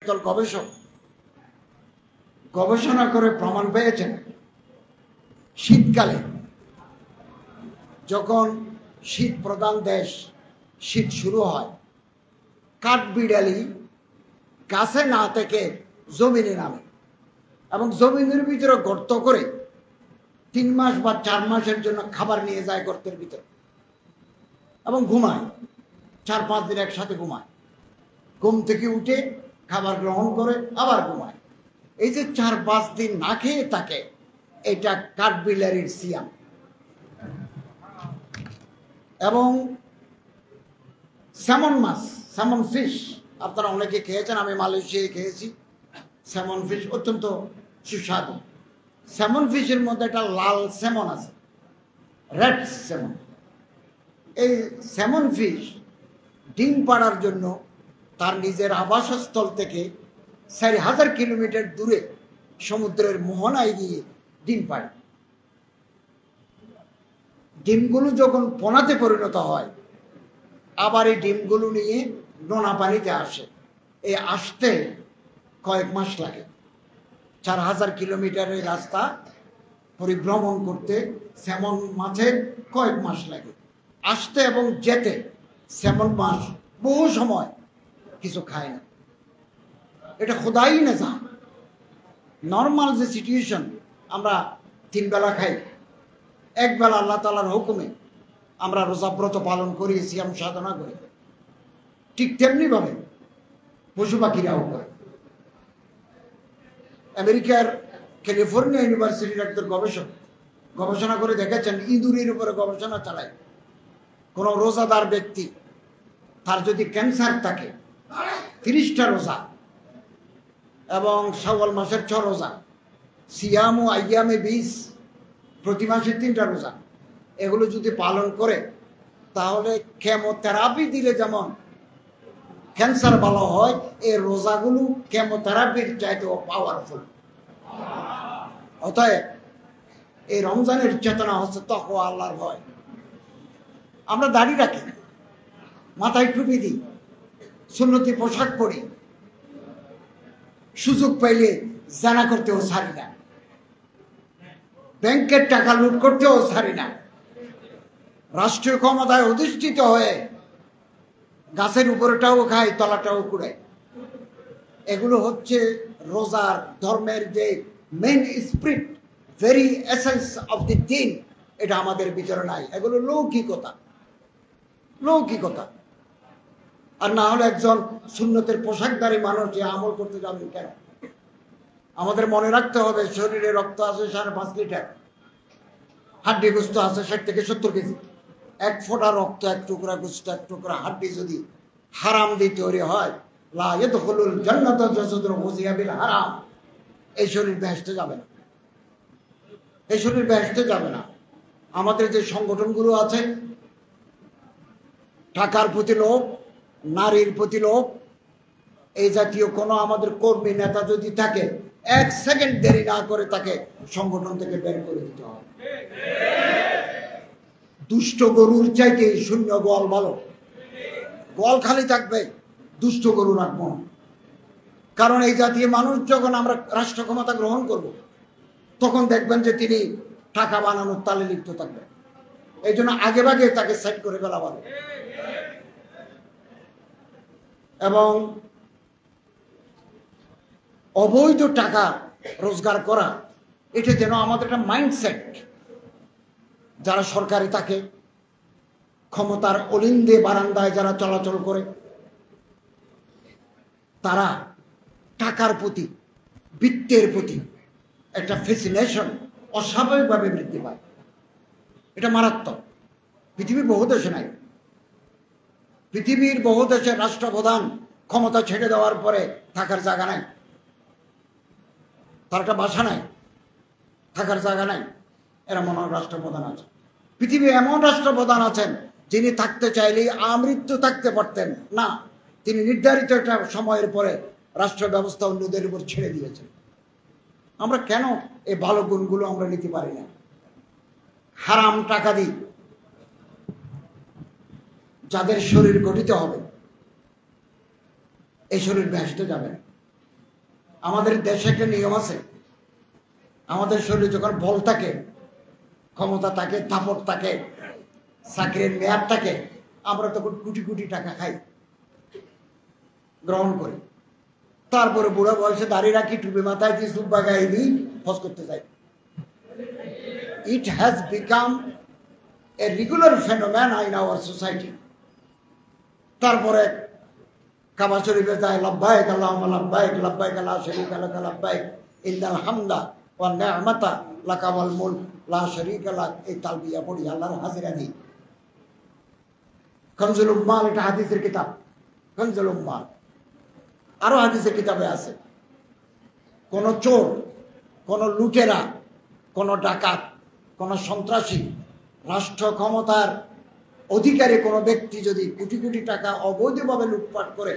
দল গবেষক গবেষণা করে প্রমাণ পেয়েছেন শীতকালে যখন শীত প্রধান দেশ শীত শুরু হয় কাঠবিড়ালি গাছে না থেকে জমিনে নামে এবং জমিনের ভিতরে গর্ত করে 3 মাস বা 4 মাসের জন্য খাবার নিয়ে যায় গর্তের ভিতরে এবং ঘুমায় 4-5 দিন একসাথে ঘুমায় ঘুম থেকে উঠে খাবার গ্রহণ করে আবার ঘুমায় এই যে 4-5 দিন না খেয়ে থাকে এটা কাঠবিড়ালির সিয়াম এবং স্যামন মাছ স্যামন ফিশ আপনারা অনেকে খেয়েছেন আমি মালয়েশিয়ায় খেয়েছি স্যামন ফিশ অত্যন্ত সুস্বাদু স্যামন ফিশের মধ্যে একটা লাল স্যামন আছে রেড স্যামন এই স্যামন ফিশ ডিম পাড়ার জন্য তার নিজের আবাসস্থল থেকে 4000 কিলোমিটার দূরে সমুদ্রের মোহনায় গিয়ে ডিম পাড়ে ডিমগুলো যখন পোনাতে পরিণত হয় আবার এই ডিমগুলো নিয়ে নোনা পানিতে আসে এই আসতে কয়েক মাস লাগে 4000 কিলোমিটারের রাস্তা পরিভ্রমণ করতে স্যামন মাছের কয়েক মাস লাগে আসতে এবং যেতে স্যামন মাছ বহু সময় কিছু খায় না এটা খোদাই নিজাম নর্মাল যে সিচুয়েশন আমরা 3 বেলা খাই এক বেলা আল্লাহ তাআলার হুকুমে আমরা রোজাব্রত পালন করি সিয়াম সাধনা করি ঠিক তেমনিভাবে পশু পাখিরাও করে আমেরিকার ক্যালিফোর্নিয়া ইউনিভার্সিটির একজন গবেষক গবেষণা করে দেখেছেন ইঁদুরের উপরে গবেষণা চালায় কোনো রোজাদার ব্যক্তি তার যদি ক্যান্সার থাকে 30টা রোজা এবং শাওয়াল মাসের 6 রোজা সিয়াম ও আইয়ামে 20 প্রতি মাসে 3টা রোজা এগুলো যদি পালন করে তাহলে কেমোথেরাপি দিলে যেমন ক্যান্সার ভালো হয় এই রোজাগুলো কেমোথেরাপির চাইতেও পাওয়ারফুল অতএব এই রমজানের চেতনা হচ্ছে তাকওয়া আল্লাহর ভয় আমরা দাড়ি রাখি মাথায় টুপি দিই সুন্নতি পোশাক পরি সুযোগ পাইলে জানা করতেও ছাড়ি না ব্যাংকের টাকা লুট করতেও ছাড়ি না রাষ্ট্রীয় ক্ষমতায় অধিষ্ঠিত হয়ে গাছের উপরেটাও খায় তলাটাও কুড়ায় এগুলো হচ্ছে রোজার ধর্মের যে main spirit very essence of the দিন এটা আমাদের ভিতরে নাই এগুলো লৌকিকতা আর না হলে একজন সুন্নতের পোশাকধারী মানুষ যে আমল করতে যাবেন কেন আমাদের মনে রাখতে হবে শরীরে রক্ত আছে 5.5 লিটার হাড্ডি গোস্ত আছে 60 থেকে 70 কেজি 1 ফোঁটা রক্ত 1 টুকরা গোস্ত 1 টুকরা হাড্ডি যদি হারাম দিয়ে তৈরি হয় লা ইয়াদখুলুল জান্নাতা জাসাদুন গুযিয়া বিল হারাম এই শরীর বেহেশতে যাবে না আমাদের যে সংগঠনগুলো আছে টাকার প্রতি লোভ নারীর প্রতি লোভ এই জাতীয় কোনো আমাদের কর্মী নেতা যদি থাকে 1 সেকেন্ড দেরি না করে তাকে সংগঠন থেকে বের করে দিতে হবে দুষ্ট গরুর চাইতে শূন্য গোয়াল ভালো গোয়াল খালি থাকবে দুষ্ট গরু রাখবো কারণ এই জাতীয় মানুষ যখন আমরা রাষ্ট্র ক্ষমতা গ্রহণ করব তখন দেখবেন যে তিনি টাকা বানানোর তালে লিপ্ত থাকবে এই জন্য আগে ভাগে তাকে সেট করে ফেলা ভালো এবং অবৈধ টাকা রোজগার করা এটা যেন আমাদের একটা মাইন্ডসেট যারা সরকারি থাকে ক্ষমতার অলিন্দে বারান্দায় যারা চলাচল করে তারা টাকার প্রতি বৃত্তের প্রতি একটা ফ্যাসিনেশন অস্বাভাবিকভাবে বৃদ্ধি পায় এটা মারাত্মক পৃথিবীর বহু দেশে নাই পৃথিবীর বহু দেশের রাষ্ট্রপ্রধান ক্ষমতা ছেড়ে দেওয়ার পরে থাকার জায়গা নাই তার একটা বাসা নাই থাকার জায়গা নাই এমন রাষ্ট্রপ্রধান আছে পৃথিবী এমন রাষ্ট্রপ্রধান আছেন যিনি থাকতে চাইলেই আমৃত্যু থাকতে পারতেন না তিনি নির্ধারিত একটা সময়ের পরে রাষ্ট্র ব্যবস্থা অন্যদের উপর ছেড়ে দিয়েছেন আমরা কেন এই ভালো গুণগুলো আমরা নিতে পারি না হারাম টাকা দিই যাদের শরীর গঠিত হবে এই শরীর বেহেশতে যাবে না আমাদের দেশে একটা নিয়ম আছে, আমাদের শরীরে যখন বল থাকে, ক্ষমতা থাকে, দাপট থাকে, চাকরির মেয়াদ থাকে, আমরা তখন কোটি কোটি টাকা খাই, গ্রহণ করি। তারপরে বুড়া বয়সে দাঁড়িয়ে রাখি, টুপি মাথায় দিয়ে সুব্বা গায়ে দিই, হজ করতে যাই। It has become a regular phenomena in our society. তারপরে কাবা শরীফে যায়, লাব্বাইক আল্লাহুম্মা লাব্বাইক, লাব্বাইক লা শারীকা লাক, লাব্বাইক ইন্নাল হামদা ওয়ান নি'মাতা লাকা ওয়াল মুলক লা শারীকা লাক। এই তালবিয়া পড়ি, আল্লাহর হাজিরা দিই। কনজুল উম্মাল, এটা হাদিসের কিতাব, কনজুল উম্মাল। আরো হাদিসের কিতাবে আছে, কোন চোর, কোন লুটেরা, কোন ডাকাত, কোন সন্ত্রাসী, রাষ্ট্র ক্ষমতার অধিকারী কোনো ব্যক্তি যদি কোটি কোটি টাকা অবৈধভাবে লুটপাট করে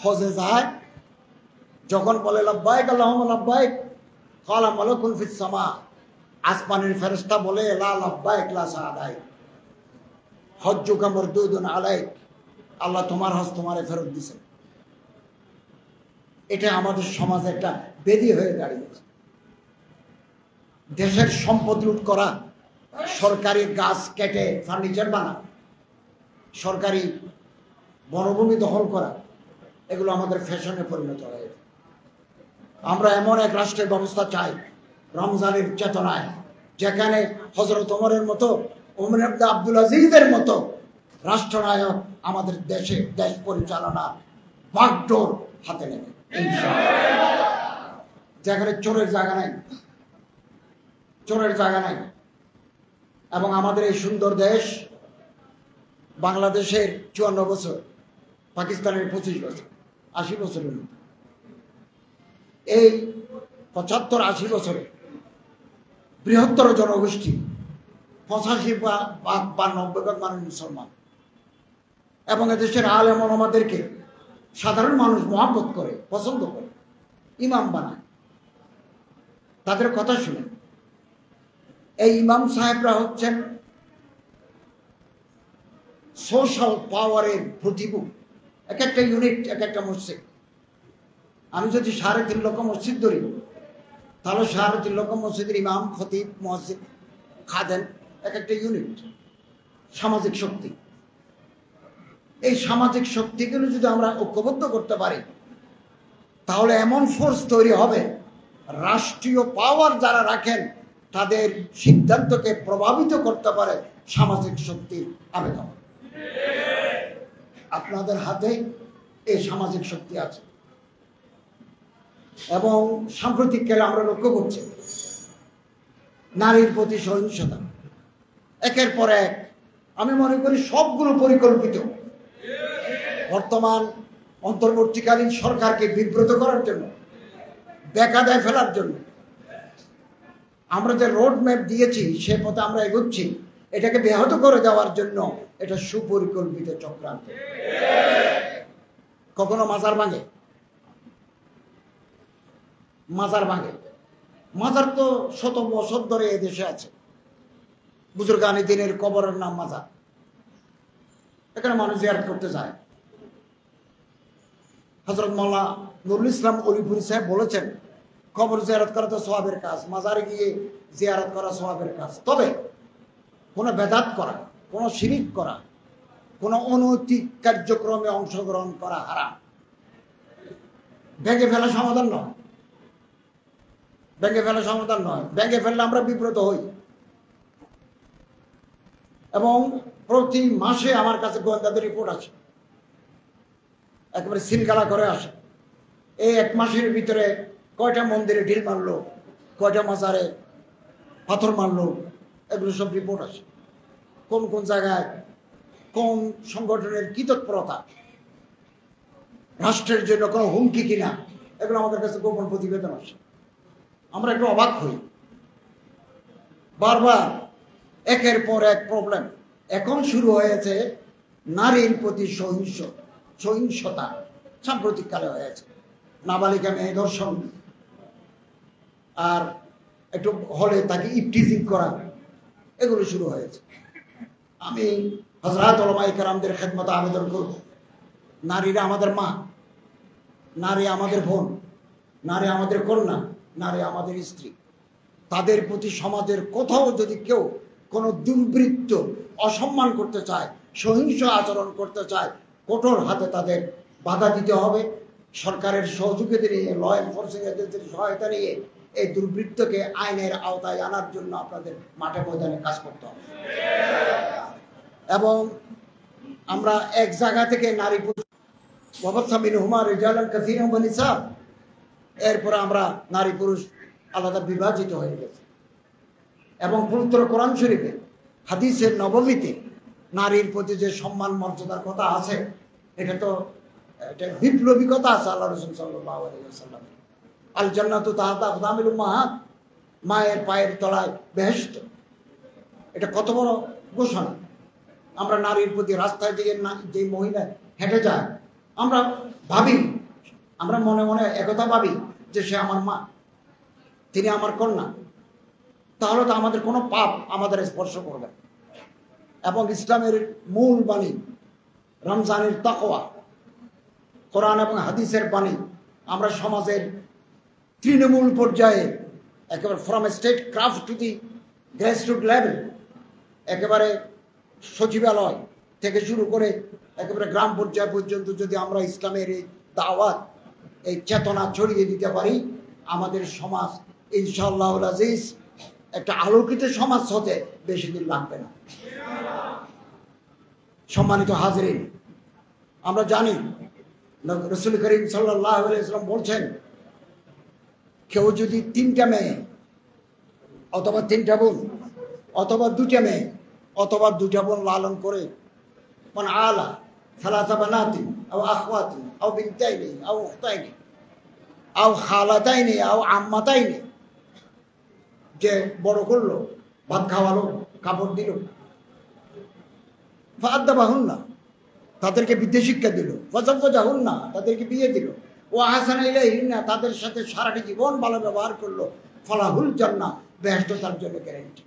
হজে যায়, যখন বলে লাব্বাইক আল্লাহুম্মা লাব্বাইক, ক্বালা মালাকুন ফিস সামা, আসমানের ফেরেশতা বলে লা লাব্বাইক লা সাদাইক, হজ্জুকা মারদুদুন আলাইক, আল্লাহ তোমার হজ তোমারে ফেরত দিয়েছে। এটা আমাদের সমাজে একটা বেদি হয়ে দাঁড়িয়েছে। দেশের সম্পদ লুট করা, সরকারি গাছ কেটে ফার্নিচার বানা, সরকারি বনভূমি দখল করা, এগুলো আমাদের ফ্যাশনে পরিণত হয়েছে। আমরা এমন এক রাষ্ট্রের ব্যবস্থা চাই রমজানের চেতনায়, যেখানে হযরত ওমরের মতো, ওমর ইবনে আব্দুল আজিজের মতো রাষ্ট্রনায়ক আমাদের দেশ পরিচালনা বাগডোর হাতে নেবে ইনশাআল্লাহ। যেখানে চোরের জায়গা নাই, চোরের জায়গা নাই। এবং আমাদের এই সুন্দর দেশ, বাংলাদেশের 54 বছর, পাকিস্তানের 25 বছর, 80 বছরের মতো, এই 75-80 বছরে বৃহত্তর জনগোষ্ঠী 85 বা 90% মানুষ মুসলমান। এবং এদেশের আলেম ওলামাদেরকে সাধারণ মানুষ মহব্বত করে, পছন্দ করে, ইমাম বানায়, তাদের কথা শুনে। এই ইমাম সাহেবরা হচ্ছেন সোশ্যাল পাওয়ারের প্রতিভূ। এক একটা ইউনিট, এক একটা মসজিদ। আমি যদি 3.5 লক্ষ মসজিদ ধরি, তাহলে 3.5 লক্ষ মসজিদের ইমাম, খতিব, মসজিদ, খাদেম, এক একটা ইউনিট, সামাজিক শক্তি। এই সামাজিক শক্তিগুলো যদি আমরা ঐক্যবদ্ধ করতে পারি, তাহলে এমন ফোর্স তৈরি হবে, রাষ্ট্রীয় পাওয়ার যারা রাখেন তাদের সিদ্ধান্তকে প্রভাবিত করতে পারে সামাজিক শক্তির আবেদন। আপনাদের হাতে এই সামাজিক শক্তি আছে। এবং সাম্প্রতিক কালে আমরা লক্ষ্য করছি নারীর প্রতি সহিংসতা একের পর এক, আমি মনে করি সবগুলো পরিকল্পিত। বর্তমান অন্তর্বর্তীকালীন সরকারকে বিব্রত করার জন্য, বেকায়দায় ফেলার জন্য। আমরা যে রোড ম্যাপ দিয়েছি সে পথে আমরা এগোচ্ছি, এটাকে ব্যাহত করে দেওয়ার জন্য এটা সুপরিকল্পিত চক্রান্ত। কখনো মাজার ভাঙে, মাজার ভাঙে। মাজার তো শত বছর ধরে এদেশে আছে। বুজুর্গানি দিনের কবরের নাম মাজার, এখানে মানুষ জিয়ারত করতে যায়। হযরত মাওলানা নুরুল ইসলাম অলিপুরি সাহেব বলেছেন, কবর জিয়ারত করা তো সওয়াবের কাজ, মাজারে গিয়ে জিয়ারত করা সওয়াবের কাজ। তবে কোনো বেদাত করা, কোনো শিরিক করা, কোনো অনৈতিক কার্যক্রমে অংশগ্রহণ করা হারাম। ভেঙে ফেলা সমাধান নয়, ভেঙে ফেলা সমাধান নয়। ভেঙে ফেললে আমরা বিব্রত হই। এবং প্রতি মাসে আমার কাছে গোয়েন্দাদের রিপোর্ট আসে, একেবারে সিলগালা করে আসে। এই 1 মাসের ভিতরে কয়টা মন্দিরে ঢিল মারলো, কয়টা মাজারে পাথর মারলো, এগুলো সব রিপোর্ট আসে। কোন কোন জায়গায় কোন সংগঠনের কি তৎপরতা, রাষ্ট্রের জন্য কোনো হুমকি কিনা, এগুলো আমাদের কাছে গোপন প্রতিবেদন আসে। আমরা একটু অবাক হই। বারবার একের পর এক প্রবলেম। এখন শুরু হয়েছে নারীর প্রতি সহিংসতা, সাম্প্রতিককালে হয়েছে। নাবালিকা মেয়ে ধর্ষণ, আর একটু হলে তাকে ইফটিজিং করা, এগুলো শুরু হয়েছে। আমি হযরত উলামায়ে কেরামদের খেদমতে আবেদন করব, নারীরা আমাদের মা, নারী আমাদের বোন, নারী আমাদের কন্যা, নারী আমাদের স্ত্রী। তাদের প্রতি সমাজের কোথাও যদি কেউ কোনো দুর্বৃত্ত অসম্মান করতে চায়, সহিংস আচরণ করতে চায়, কঠোর হাতে তাদের বাধা দিতে হবে। সরকারের সহযোগিতা নিয়ে, ল এনফোর্সিং এজেন্সির সহায়তা নিয়ে এই দুর্বৃত্তকে আইনের আওতায় আনার জন্য আপনাদের মাঠে ময়দানে কাজ করতে হবে। এবং আমরা এক জায়গা থেকে নারী পুরুষ এরপরে আমরা নারী পুরুষ আলাদা বিভাজিত হয়ে গেছে। এবং পবিত্র কোরআন শরীফে হাদিসের নববীতে নারীর প্রতি যে সম্মান মর্যাদার কথা আছে, এটা বিপ্লবী কথা আছে। আল্লাহ রাসূল সাল্লাল্লাহু আলাইহি ওয়াসাল্লাম, আল জান্নাতু তাহতা আকদামিল উম্মাহাত, মায়ের পায়ের তলায় বেহেশত। এটা কত বড় ঘোষণা। আমরা নারীর প্রতি রাস্তায় যে মহিলা হেঁটে যায়, আমরা ভাবি, আমরা মনে মনে একথা ভাবি যে সে আমার মা, তিনি আমার কন্যা। তাহলে তো আমাদের কোনো পাপ আমাদের স্পর্শ করবে। এবং ইসলামের মূল বাণী, রমজানের তাকওয়া, কোরআন এবং হাদিসের বাণী আমরা সমাজের তৃণমূল পর্যায়ে, একেবারে from state craft to the grassroot level, একেবারে সচিবালয় থেকে শুরু করে একেবারে গ্রাম পর্যায় পর্যন্ত যদি আমরা ইসলামের এই দাওয়াত, এই চেতনা ছড়িয়ে দিতে পারি, আমাদের সমাজ ইনশাআল্লাহুল আজিজ একটা আলোকিত সমাজ হতে বেশি দিন লাগবে না। সম্মানিত হাজরিন, আমরা জানি রাসূল করিম সাল্লাল্লাহু আলাইহি ওয়াসাল্লাম বলছেন, কেউ যদি 3টা মেয়ে অথবা 3টা বোন অথবা 2টা মেয়ে অথবা 2টা বোন লালন করে, মান আলা সালাসা বানাতিন আও আখওয়াতিন আও বিনতাইনি আও উখতাইনি আও খালাতাইনি আও আম্মাতাইনি, যে বড় করলো, ভাত খাওয়ালো, কাপড় দিল, ফাআদ্দাবাহুন্না, তাদেরকে বিদ্যা শিক্ষা দিল, ফাযাওয়াজাহুন্না, তাদেরকে বিয়ে দিল, ও আহসানা ইলাইহিন্না, তাদের সাথে সারাটি জীবন ভালো ব্যবহার করলো, ফালাহুল জান্নাহ, বেহেশত তার জন্য গ্যারান্টি।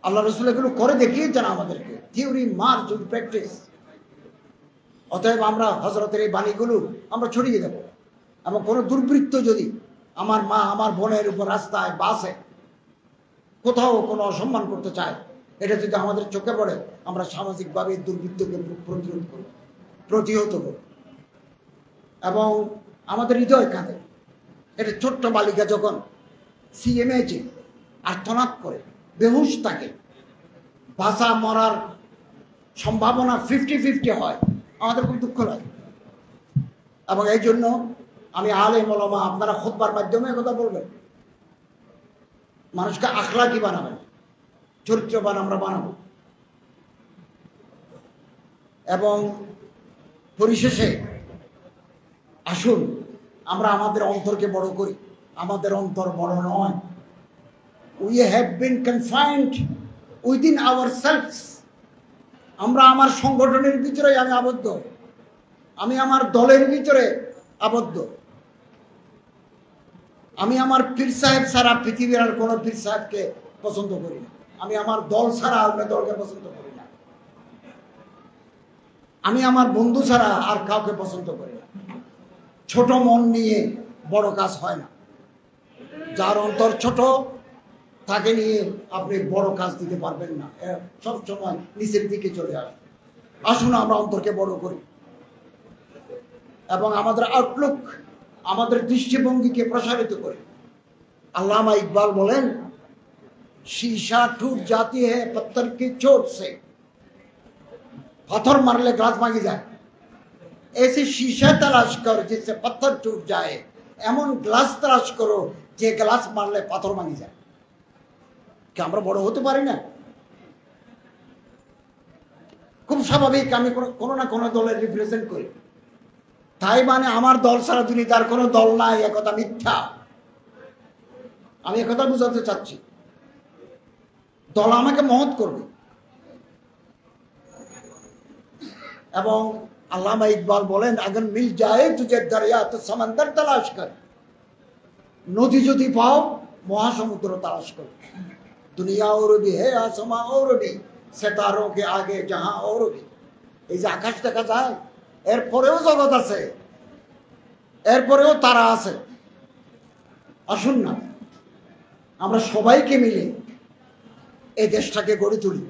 আল্লাহ রাসূল এগুলো করে দেখিয়েছেন আমাদেরকে, থিওরি মার্চ উইথ প্র্যাকটিস। অতএব আমরা হযরতের এই বাণীগুলো আমরা ছড়িয়ে দেব। এবং কোনো দুর্বৃত্ত যদি আমার মা, আমার বোনের উপর রাস্তায়, বাসে কোথাও কোনো অসম্মান করতে চায়, এটা যদি আমাদের চোখে পড়ে, আমরা সামাজিকভাবে দুর্বৃত্তকে প্রতিহত করব। এবং আমাদের হৃদয় কাঁদে। এটা ছোট্ট বালিকা যখন সিএমএইচে আর্তনাদ করে বেহুশ থাকে, বাঁচা মরার সম্ভাবনা 50-50 হয়, আমাদের খুব দুঃখ লাগে। এবং এই জন্য আমি আলেম ওলামা, আপনারা খুতবার মাধ্যমে কথা বলবেন, মানুষকে আখলাকি বানাবেন, চরিত্রবান আমরা বানাবো। এবং পরিশেষে আসুন আমরা আমাদের অন্তরকে বড় করি। আমাদের অন্তর বড় নয়। We have been confined within ourselves. আমরা আমার সংগঠনের ভিতরে আমি আবদ্ধ, আমি আমার দলের ভিতরে আবদ্ধ। আমি আমার পীর সাহেব ছাড়া পৃথিবীর আর কোনো পীর সাহেবকে পছন্দ করি না। আমি আমার দল ছাড়া অন্য দলকে পছন্দ করি না। আমি আমার বন্ধু ছাড়া আর কাউকে পছন্দ করি না। ছোট মন নিয়ে বড় কাজ হয় না। যার অন্তর ছোট, তাকে নিয়ে আপনি বড় কাজ দিতে পারবেন না, সব সময় নিচের দিকে চলে আসবে। আসুন আমরা অন্তরকে বড় করি এবং আমাদের আউটলুক, আমাদের দৃষ্টিভঙ্গিকে প্রসারিত করি। আল্লামা ইকবাল বলেন, शीशा टूट जाती है पत्थर की चोट से, पत्थर मारले ग्लास भांगी जाए, ऐसे शीशा तलाश करो जिससे पत्थर टूट जाए, एमन ग्लास तलाश करो जे ग्लास मारले पत्थर भांगी जाए। क्या আমরা বড় হতে পারি না? খুব স্বাভাবিক, আমি কোনো না কোনো দলের রিপ্রেজেন্ট করি, তাই মানে আমার দল ছাড়া দুনিয়ার কোনো দল নাই, একথা মিথ্যা। আমি একথা বুঝাতে চাচ্ছি, দল আমাকে মহৎ করবে। এবং আল্লামা ইকবাল বলেন, अगर मिल जाए तुझे दरिया तो समंदर तलाश कर, নদী যদি পাও মহাসমুদ্র তালাশ করো। দুনিয়া और भी है आसमां और भी, सितारों के आगे जहां और भी। এই যে আকাশ দেখা যায়, এরপরেও জগৎ আছে, এরপরেও তারা আছে, আসুন না আমরা সবাইকে মিলে এই দেশটাকে গড়ে তুলি,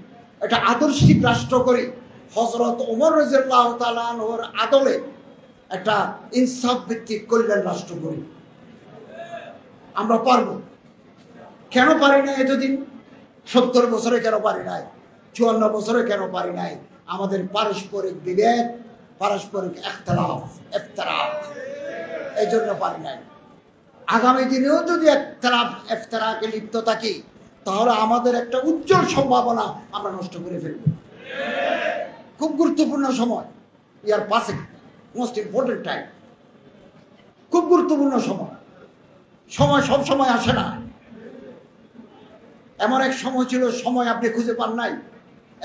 একটা আদর্শিক রাষ্ট্র করি, হযরত ওমর রাদিয়াল্লাহু তাআলা আনহুর আদলে একটা ইনসাফ ভিত্তিক কল্যাণ রাষ্ট্র করি। আমরা পারবো। কেন পারি না এতদিন? 70 বছরে কেন পারি নাই? 54 বছরে কেন পারি নাই? আমাদের পারস্পরিক বিভেদ, পারস্পরিক ইখতিলাফ, এই জন্য পারি নাই। আগামী দিনেও যদি ইখতিলাফে লিপ্ত থাকি, তাহলে আমাদের একটা উজ্জ্বল সম্ভাবনা আমরা নষ্ট করে ফেলব। খুব গুরুত্বপূর্ণ সময়, ইয়ার পাসিং, মোস্ট ইম্পর্টেন্ট টাইম। খুব গুরুত্বপূর্ণ সময়। সময় সব সময় আসে না। এমন এক সময় ছিল, সময় আপনি খুঁজে পান নাই,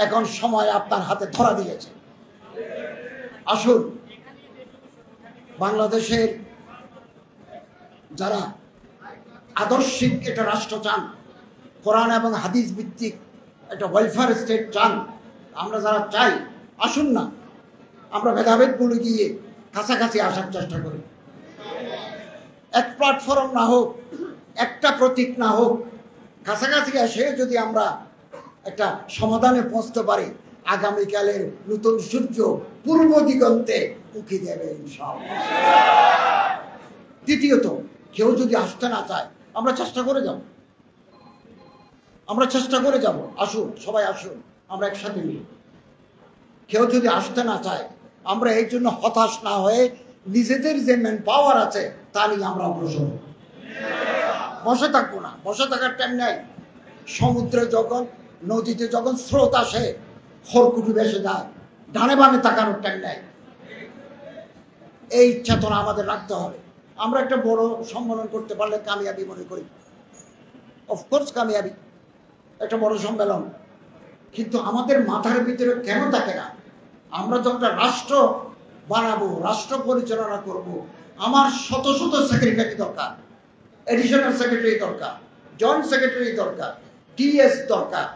এখন সময় আপনার হাতে ধরা দিয়েছে। আসুন, বাংলাদেশের যারা আদর্শিক একটা রাষ্ট্র চান, কোরআন এবং হাদিস ভিত্তিক একটা ওয়েলফেয়ার স্টেট চান, আমরা যারা চাই, আসুন না আমরা ভেদাভেদ ভুলে গিয়ে কাছাকাছি আসার চেষ্টা করি। এক প্ল্যাটফর্ম না হোক, একটা প্রতীক না হোক, কাছাকাছি এসে যদি আমরা একটা সমাধানে পৌঁছতে পারি, আগামীকালের নতুন সূর্য পূর্ব দিগন্তে উঁকি দেবে ইনশাআল্লাহ। দ্বিতীয়ত, কেউ যদি আসতে না চায়, আমরা চেষ্টা করে যাব। আসুন, সবাই আসুন, আমরা একসাথে মিলি। কেউ যদি আসতে না চায়, আমরা এই জন্য হতাশ না হয়ে নিজেদের যে ম্যান পাওয়ার আছে তা নিয়ে আমরা অগ্রসর হব। বসে থাকবো না, বসে থাকার টাইম নাই। সমুদ্রে যখন, নদীতে যখন স্রোত আসে, খড়কুটি ভেসে যায়, ডানে বামে তাকানোর টাইম নাই। এই চেতনা আমাদের রাখতে হবে। আমরা একটা বড় সম্মেলন করতে পারলে কামিয়াবি মনে করি, অফকোর্স কামিয়াবি, একটা বড় সম্মেলন। কিন্তু আমাদের মাথার ভিতরে কেন থাকে না? আমরা তো একটা রাষ্ট্র বানাবো, রাষ্ট্র পরিচালনা করব, আমার শত শত সেক্রেটারি দরকার, এডিশনাল সেক্রেটারি দরকার, জয়েন্ট সেক্রেটারি দরকার, ডিএস দরকার,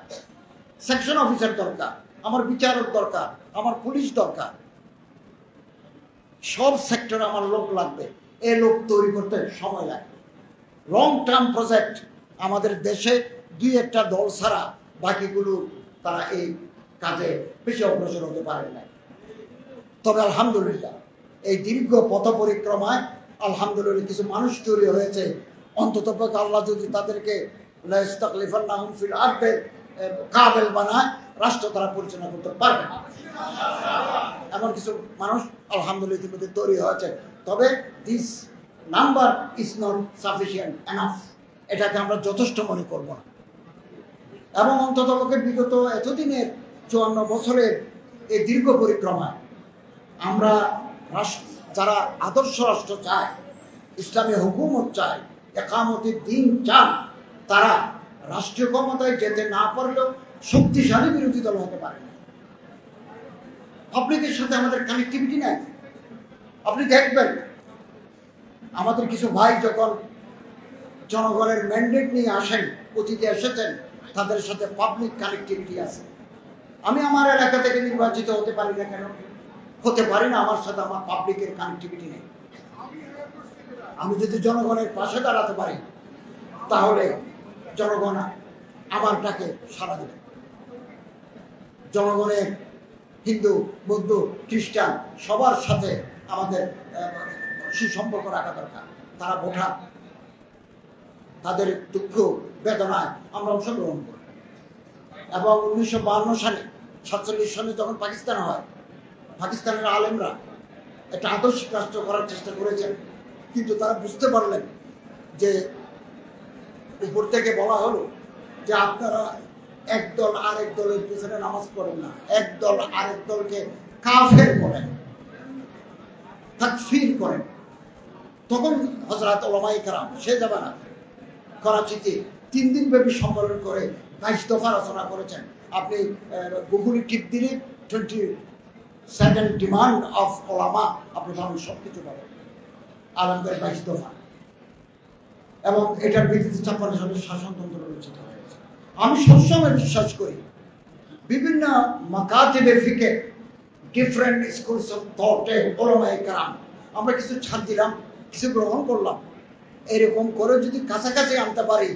সেকশন অফিসার দরকার, আমার বিচারক দরকার, আমার পুলিশ দরকার। সব সেক্টরে আমার লোক লাগবে। এই লোক তৈরি করতে সময় লাগবে। Long term project. আমাদের দেশে 2-1টা দল ছাড়া বাকিগুলো তারা এই কাজে বেশি অগ্রসর হতে পারে না। তবে আলহামদুলিল্লাহ, এই দীর্ঘ পথ পরিক্রমায় আলহামদুলিল্লাহ কিছু মানুষ তৈরি হয়েছে। অন্তত আল্লাহ যদি তাদেরকে কাবেল বানায়, রাষ্ট্র তারা পরিচালনা করতে পারবে না। এমন কিছু মানুষ আলহামদুলিল্লাহ ইতিমধ্যে তৈরি হয়েছে। তবে this number is not sufficient enough. এটাকে আমরা যথেষ্ট মনে করব না। এবং অন্তত বিগত এতদিনের 54 বছরের এই দীর্ঘ পরিক্রমায় আমরা যারা আদর্শ রাষ্ট্র চায়, ইসলামী হুকুমত চায়, একামতের দিন চান, তারা রাষ্ট্রীয় ক্ষমতায় যেতে না পারলেও শক্তিশালী বিরোধী দল হতে পারে না। পাবলিকের সাথে আমাদের কানেক্টিভিটি নাই। আপনি দেখবেন, আমাদের কিছু ভাই যখন জনগণের ম্যান্ডেট নিয়ে আসেন, অতীতে এসেছেন, তাদের সাথে পাবলিক কানেক্টিভিটি আছে। আমি আমার এলাকা থেকে নির্বাচিত হতে পারি না কেন? হতে পারি না, আমার সাথে আমার পাবলিকের কানেক্টিভিটি নেই। আমি যদি জনগণের পাশে দাঁড়াতে পারি, তাহলে জনগণ আমার ডাকে সাড়া দেবে। জনগণের হিন্দু, বৌদ্ধ, খ্রিস্টান সবার সাথে আমাদের সুসম্পর্ক রাখা দরকার। তারা ভোটার, তাদের দুঃখ বেদনায় আমরা অংশগ্রহণ করি। এবং 1952 সালে, 47 সালে যখন পাকিস্তান হয়, পাকিস্তানের আলেমরা একটা আদর্শিক রাষ্ট্র করার চেষ্টা করেছেন। কিন্তু তারা বুঝতে পারলেন যে উপর থেকে বলা হলো যে আপনারা এক দল আরেক দলের পিছনে নামাজ পড়েন না, এক দল আরেক দলকে কাফের বলেন, তাকফীর করেন। তখন হযরত উলামায়ে কেরাম সে জামানা করাচিতে 3 দিন ব্যাপী সম্মেলন করে 22 দফা রচনা করেছেন। আপনি গুগলে টিপ দিলে 27 ডিমান্ড অফ ওলামা আপনি পাবেন, সব কিছু পাবেন। আলমদের 22 দফা। এবং এটার ভিত্তিতে 56 সালের শাসনতন্ত্র রচিত হয়েছে। আমি সবসময় বিশ্বাস করি, বিভিন্ন মাকাতিবে ফিকে, ডিফারেন্ট স্কুলস অফ থটে ওলামায়ে কেরাম, আমরা কিছু ছাড় দিলাম, কিছু গ্রহণ করলাম। এরকম করে যদি কাছাকাছি আনতে পারি,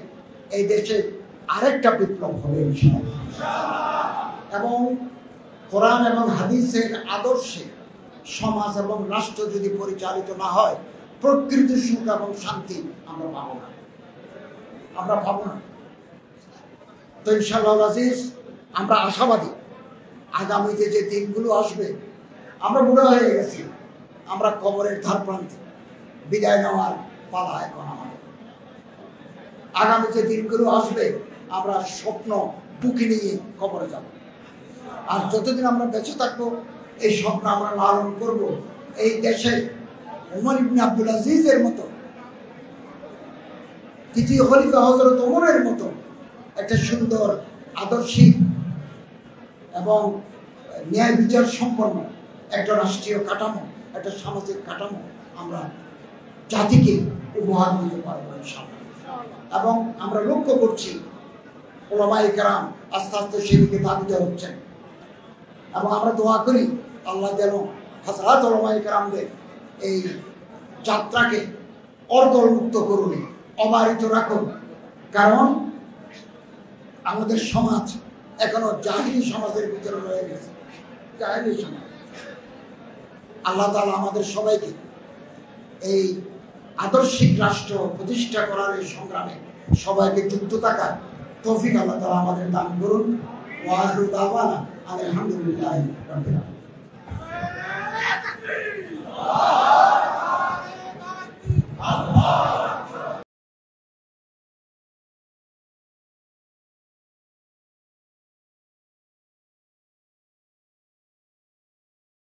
এই দেশে আরেকটা বিপ্লব হবে এবং কোরআন এবং হাদিসের আদর্শে সমাজ এবং রাষ্ট্র যদি পরিচালিত না হয়, প্রকৃত সুখ এবং শান্তি আমরা পাবো না, তো ইনশাআল্লাহ আজিজ, আমরা আশাবাদী আগামীতে যে দিনগুলো আসবে, আমরা বুড়ো হয়ে গেছি, আমরা কবরের ধার প্রান্তে, বিদায় নেওয়ার পালা এখন আমাদের। আগামী যে দিনগুলো আসবে, আমরা স্বপ্ন বুকে নিয়ে কবরে যাব, আর যতদিন আমরা বেঁচে থাকবো এই স্বপ্ন আমরা লালন করব। এই দেশে ওমর ইবনে আব্দুল আজিজের মতো, দ্বিতীয় খলিফা হযরত ওমরের মতো একটা সুন্দর আদর্শিক এবং ন্যায় বিচার সম্পন্ন একটা রাষ্ট্রীয় কাঠামো, একটা সামাজিক কাঠামো আমরা জাতিকে উপহার দিতে পারবো ইনশাআল্লাহ। এবং আমরা লক্ষ্য করছি উলামায়ে কেরাম আস্তে আস্তে সেদিকে ধাবিত হচ্ছেন, এবং আমরা দোয়া করি আল্লাহ যেন হযরত উলামায়ে কেরামদের এই যাত্রাকে অর্দলমুক্ত করুন, অবারিত রাখুন। কারণ আমাদের সমাজ এখনো জাহিলি সমাজের ভিতরে রয়ে গেছে, জাহিলি সমাজ। আল্লাহ তাআলা আমাদের সবাইকে এই আদর্শিক রাষ্ট্র প্রতিষ্ঠা করার এই সংগ্রামে সবাইকে যুক্ত থাকার তৌফিক আল্লাহ তাআলা আমাদের দান করুন। ওয়া আখিরু দাওয়ানা আলহামদুলিল্লাহি রাব্বিল আলামিন।